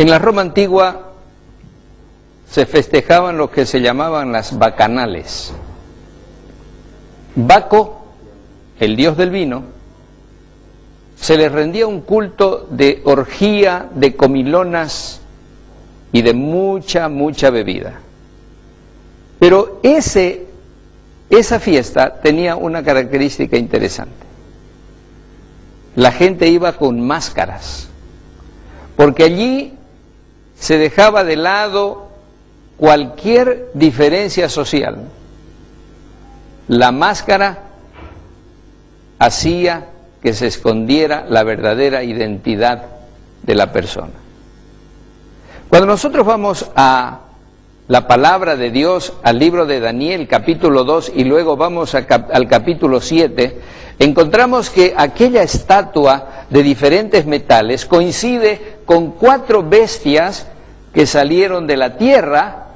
En la Roma antigua se festejaban lo que se llamaban las bacanales. Baco, el dios del vino, se le rendía un culto de orgía, de comilonas y de mucha bebida. Pero esa fiesta tenía una característica interesante. La gente iba con máscaras, porque allí se dejaba de lado cualquier diferencia social. La máscara hacía que se escondiera la verdadera identidad de la persona. Cuando nosotros vamos a la palabra de Dios, al libro de Daniel, capítulo 2, y luego vamos al capítulo 7, encontramos que aquella estatua de diferentes metales coincide con 4 bestias que salieron de la tierra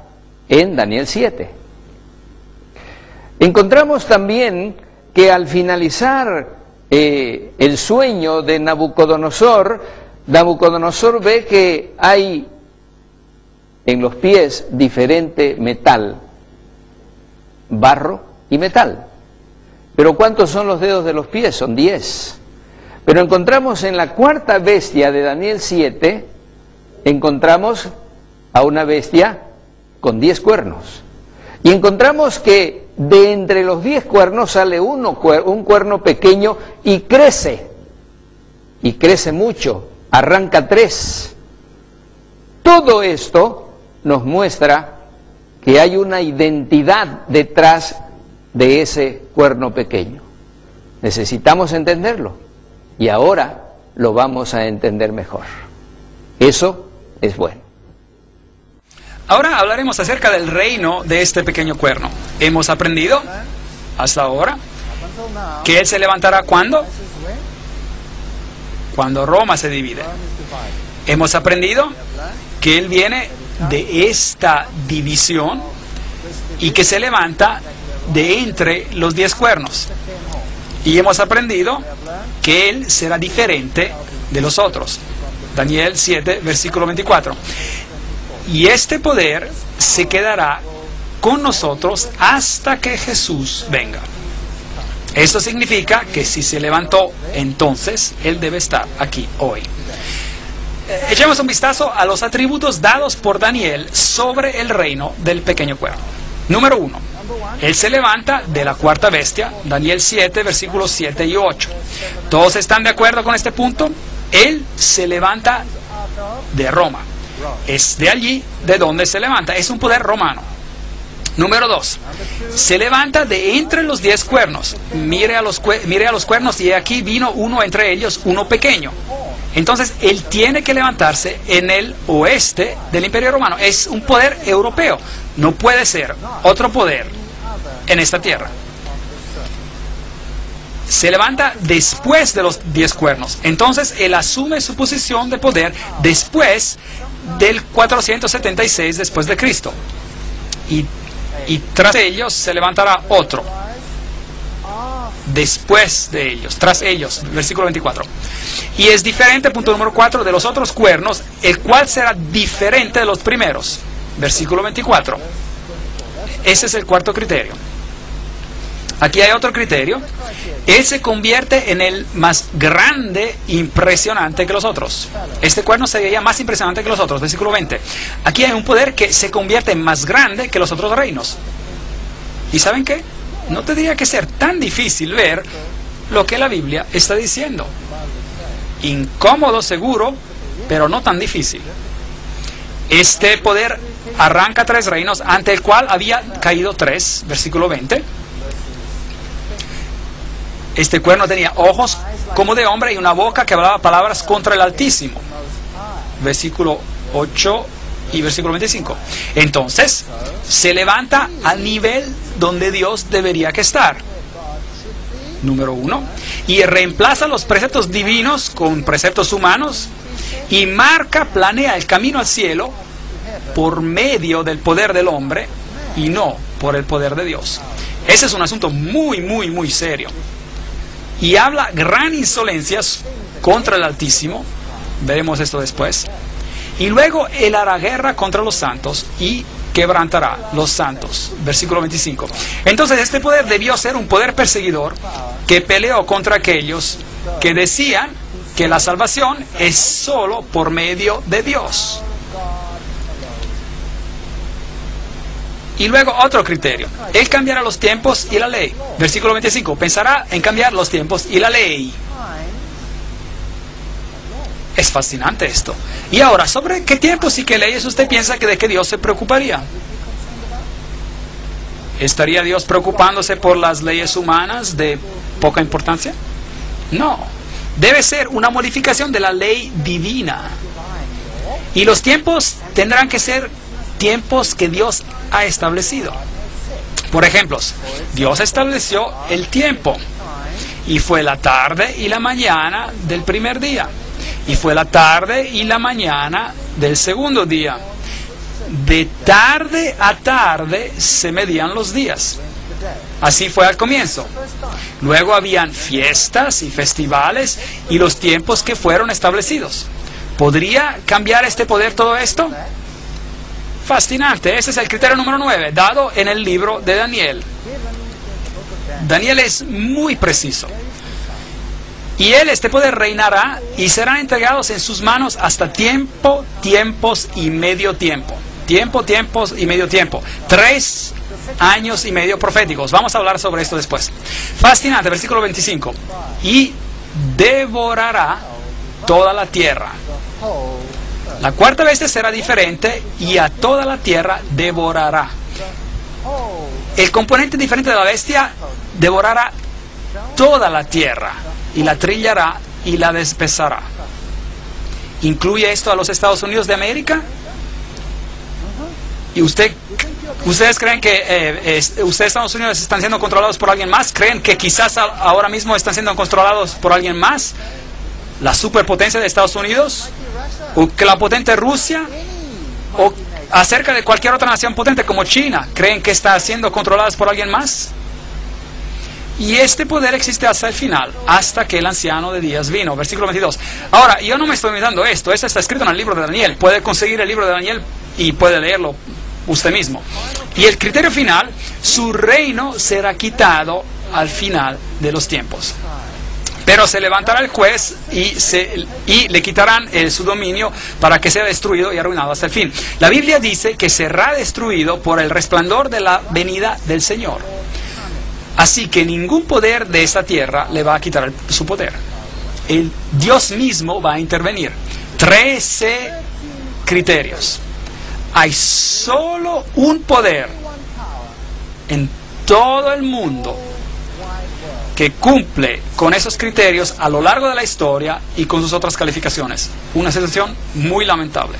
en Daniel 7. Encontramos también que al finalizar el sueño de Nabucodonosor, Nabucodonosor ve que hay en los pies diferente metal, barro y metal. Pero ¿cuántos son los dedos de los pies? Son 10. Pero encontramos en la 4ª bestia de Daniel 7, encontramos a una bestia con 10 cuernos. Y encontramos que de entre los 10 cuernos sale un cuerno pequeño y crece mucho, arranca 3. Todo esto nos muestra que hay una identidad detrás de ese cuerno pequeño. Necesitamos entenderlo y ahora lo vamos a entender mejor. Eso es bueno. Ahora hablaremos acerca del reino de este pequeño cuerno. Hemos aprendido hasta ahora que él se levantará ¿cuándo? Cuando Roma se divide. Hemos aprendido que él viene de esta división y que se levanta de entre los 10 cuernos. Y hemos aprendido que él será diferente de los otros. Daniel 7, versículo 24. Y este poder se quedará con nosotros hasta que Jesús venga. Esto significa que si se levantó, entonces él debe estar aquí hoy. Echemos un vistazo a los atributos dados por Daniel sobre el reino del pequeño cuerno. Número 1. Él se levanta de la 4ª bestia, Daniel 7, versículos 7 y 8. ¿Todos están de acuerdo con este punto? Él se levanta de Roma. Es de allí de donde se levanta. Es un poder romano. Número 2. Se levanta de entre los 10 cuernos. Mire a los cuernos y aquí vino uno entre ellos, uno pequeño. Entonces, él tiene que levantarse en el oeste del Imperio Romano. Es un poder europeo. No puede ser otro poder en esta tierra. Se levanta después de los 10 cuernos. Entonces, él asume su posición de poder después del 476 después de Cristo. Y tras ellos se levantará otro. Después de ellos, tras ellos, versículo 24. Y es diferente, punto número 4, de los otros cuernos, el cual será diferente de los primeros. Versículo 24. Ese es el 4º criterio. Aquí hay otro criterio. Él se convierte en el más grande, impresionante que los otros. Este cuerno se veía más impresionante que los otros. Versículo 20. Aquí hay un poder que se convierte en más grande que los otros reinos. ¿Y saben qué? No tendría que ser tan difícil ver lo que la Biblia está diciendo. Incómodo, seguro, pero no tan difícil. Este poder arranca 3 reinos, ante el cual había caído 3, versículo 20. Este cuerno tenía ojos como de hombre y una boca que hablaba palabras contra el Altísimo. Versículo 8 y versículo 25. Entonces, se levanta al nivel donde Dios debería que estar. Número 1. Y reemplaza los preceptos divinos con preceptos humanos y planea el camino al cielo por medio del poder del hombre y no por el poder de Dios. Ese es un asunto muy serio. Y habla gran insolencias contra el Altísimo. Veremos esto después. Y luego él hará guerra contra los santos y quebrantará los santos. Versículo 25. Entonces este poder debió ser un poder perseguidor que peleó contra aquellos que decían que la salvación es solo por medio de Dios. Y luego otro criterio. Él cambiará los tiempos y la ley. Versículo 25. Pensará en cambiar los tiempos y la ley. Es fascinante esto. Y ahora, ¿sobre qué tiempos y qué leyes usted piensa que de que Dios se preocuparía? ¿Estaría Dios preocupándose por las leyes humanas de poca importancia? No. Debe ser una modificación de la ley divina. Y los tiempos tendrán que ser tiempos que Dios ha establecido. Por ejemplo, Dios estableció el tiempo. Y fue la tarde y la mañana del primer día. Y fue la tarde y la mañana del segundo día. De tarde a tarde se medían los días. Así fue al comienzo. Luego habían fiestas y festivales y los tiempos que fueron establecidos. ¿Podría cambiar este poder todo esto? Fascinante. Ese es el criterio número 9, dado en el libro de Daniel. Daniel es muy preciso. Y él, este poder, reinará y serán entregados en sus manos hasta tiempo, tiempos y medio tiempo. Tiempo, tiempos y medio tiempo. 3 años y medio proféticos. Vamos a hablar sobre esto después. Fascinante, versículo 25. Y devorará toda la tierra. La cuarta bestia será diferente y a toda la tierra devorará. El componente diferente de la bestia devorará toda la tierra y la trillará y la despezará. ¿Incluye esto a los Estados Unidos de América? ¿Y ustedes creen que Estados Unidos están siendo controlados por alguien más? ¿Creen que quizás ahora mismo están siendo controlados por alguien más? ¿La superpotencia de Estados Unidos? ¿O que la potente Rusia? ¿O acerca de cualquier otra nación potente como China? ¿Creen que está siendo controladas por alguien más? Y este poder existe hasta el final, hasta que el anciano de días vino. Versículo 22. Ahora, yo no me estoy inventando esto. Esto está escrito en el libro de Daniel. Puede conseguir el libro de Daniel y puede leerlo usted mismo. Y el criterio final, su reino será quitado al final de los tiempos. Pero se levantará el juez y le quitarán su dominio para que sea destruido y arruinado hasta el fin. La Biblia dice que será destruido por el resplandor de la venida del Señor. Así que ningún poder de esta tierra le va a quitar su poder. El Dios mismo va a intervenir. 13 criterios. Hay solo un poder en todo el mundo que cumple con esos criterios a lo largo de la historia y con sus otras calificaciones. Una situación muy lamentable.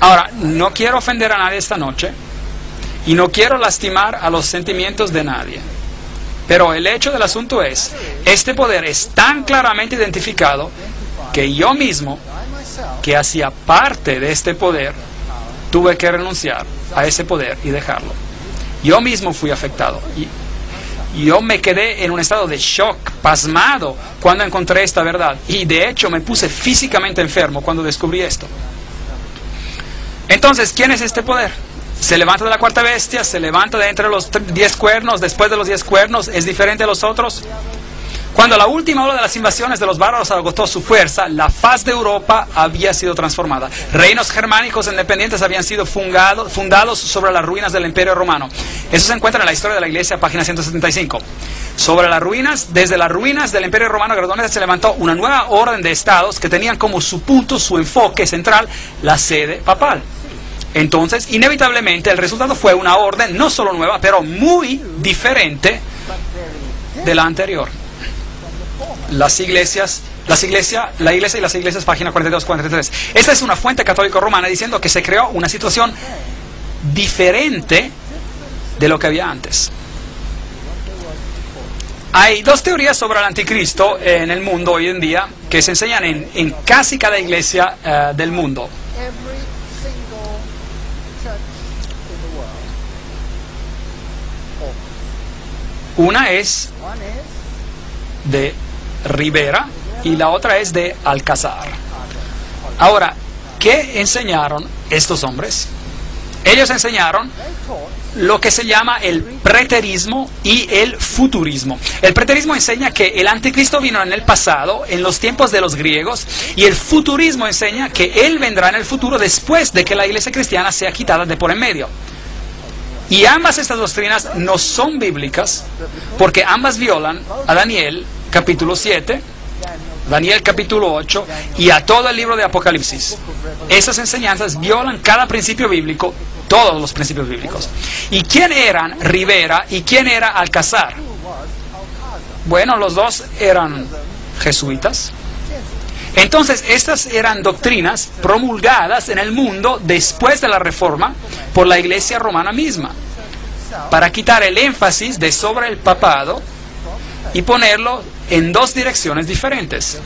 Ahora, no quiero ofender a nadie esta noche y no quiero lastimar a los sentimientos de nadie. Pero el hecho del asunto es, este poder es tan claramente identificado que yo mismo, que hacía parte de este poder, tuve que renunciar a ese poder y dejarlo. Yo mismo fui afectado. Y yo me quedé en un estado de shock, pasmado, cuando encontré esta verdad. Y de hecho me puse físicamente enfermo cuando descubrí esto. Entonces, ¿quién es este poder? Se levanta de la cuarta bestia, se levanta de entre los 10 cuernos, después de los 10 cuernos, ¿es diferente a los otros? Cuando la última ola de las invasiones de los bárbaros agotó su fuerza, la faz de Europa había sido transformada. Reinos germánicos independientes habían sido fundados sobre las ruinas del Imperio Romano. Eso se encuentra en la historia de la Iglesia, página 175. Sobre las ruinas, desde las ruinas del Imperio Romano gradualmente se levantó una nueva orden de estados que tenían como su punto, su enfoque central, la sede papal. Entonces, inevitablemente, el resultado fue una orden no solo nueva, pero muy diferente de la anterior. La iglesia y las iglesias, página 42-43. Esta es una fuente católica romana diciendo que se creó una situación diferente de lo que había antes. Hay 2 teorías sobre el anticristo en el mundo hoy en día que se enseñan en casi cada iglesia del mundo. Una es de Rivera y la otra es de Alcázar. Ahora, ¿qué enseñaron estos hombres? Ellos enseñaron lo que se llama el preterismo y el futurismo. El preterismo enseña que el anticristo vino en el pasado, en los tiempos de los griegos, y el futurismo enseña que él vendrá en el futuro después de que la iglesia cristiana sea quitada de por en medio. Y ambas estas doctrinas no son bíblicas, porque ambas violan a Daniel capítulo 7, Daniel capítulo 8 y a todo el libro de Apocalipsis. Esas enseñanzas violan cada principio bíblico, todos los principios bíblicos. ¿Y quién eran Rivera y quién era Alcázar? Bueno, los dos eran jesuitas. Entonces, estas eran doctrinas promulgadas en el mundo después de la Reforma por la Iglesia romana misma, para quitar el énfasis de sobre el papado y ponerlo en dos direcciones diferentes.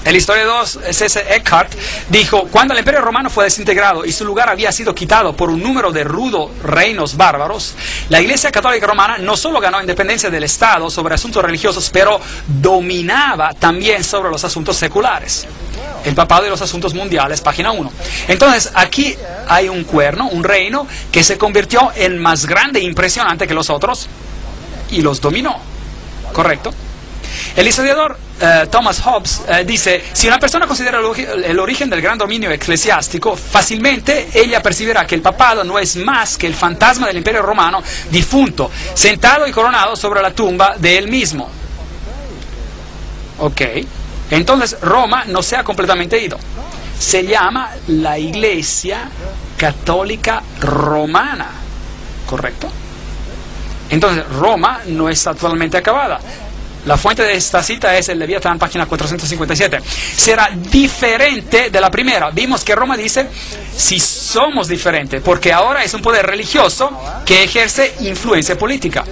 El historiador C.C. Eckhart dijo: cuando el Imperio Romano fue desintegrado y su lugar había sido quitado por un número de rudos reinos bárbaros, la Iglesia Católica Romana no solo ganó independencia del Estado sobre asuntos religiosos, pero dominaba también sobre los asuntos seculares. El papado y los asuntos mundiales, página 1. Entonces, aquí hay un cuerno, un reino, que se convirtió en más grande e impresionante que los otros y los dominó. ¿Correcto? El historiador Thomas Hobbes dice: si una persona considera el origen del gran dominio eclesiástico, fácilmente ella percibirá que el papado no es más que el fantasma del Imperio Romano difunto, sentado y coronado sobre la tumba de él mismo. Ok, entonces Roma no se ha completamente ido. Se llama la Iglesia Católica Romana. ¿Correcto? Entonces Roma no está totalmente acabada. La fuente de esta cita es el Leviatán, página 457. Será diferente de la primera. Vimos que Roma dice: si somos diferentes, porque ahora es un poder religioso que ejerce influencia política.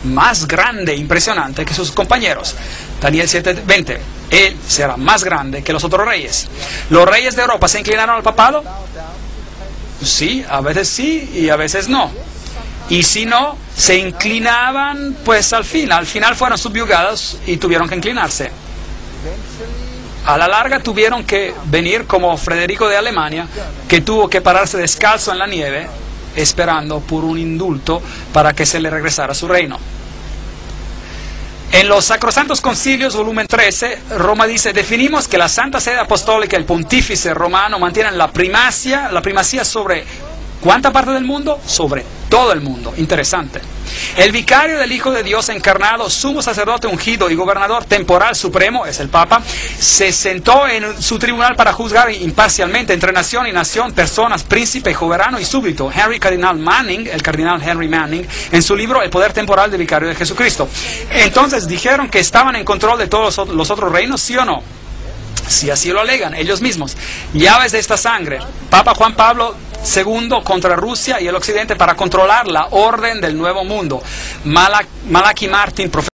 Más grande, impresionante que sus compañeros. Daniel 7:20. Él será más grande que los otros reyes. ¿Los reyes de Europa se inclinaron al papado? Sí, a veces sí y a veces no. Y si no, se inclinaban pues al final fueron subyugados y tuvieron que inclinarse. A la larga tuvieron que venir como Federico de Alemania, que tuvo que pararse descalzo en la nieve, esperando por un indulto para que se le regresara su reino. En los Sacrosantos Concilios, volumen 13, Roma dice: definimos que la Santa Sede Apostólica, el Pontífice Romano, mantienen la primacía sobre ¿cuánta parte del mundo? Sobre todo el mundo. Interesante. El vicario del Hijo de Dios encarnado, sumo sacerdote ungido y gobernador temporal supremo, es el Papa, se sentó en su tribunal para juzgar imparcialmente entre nación y nación, personas, príncipe, soberano y súbdito. El cardenal Henry Manning, en su libro El poder temporal del vicario de Jesucristo. Entonces, ¿dijeron que estaban en control de todos los otros reinos, sí o no? Si así lo alegan ellos mismos. Llaves de esta sangre. Papa Juan Pablo II contra Rusia y el Occidente para controlar la orden del nuevo mundo. Malachi Martin, profesor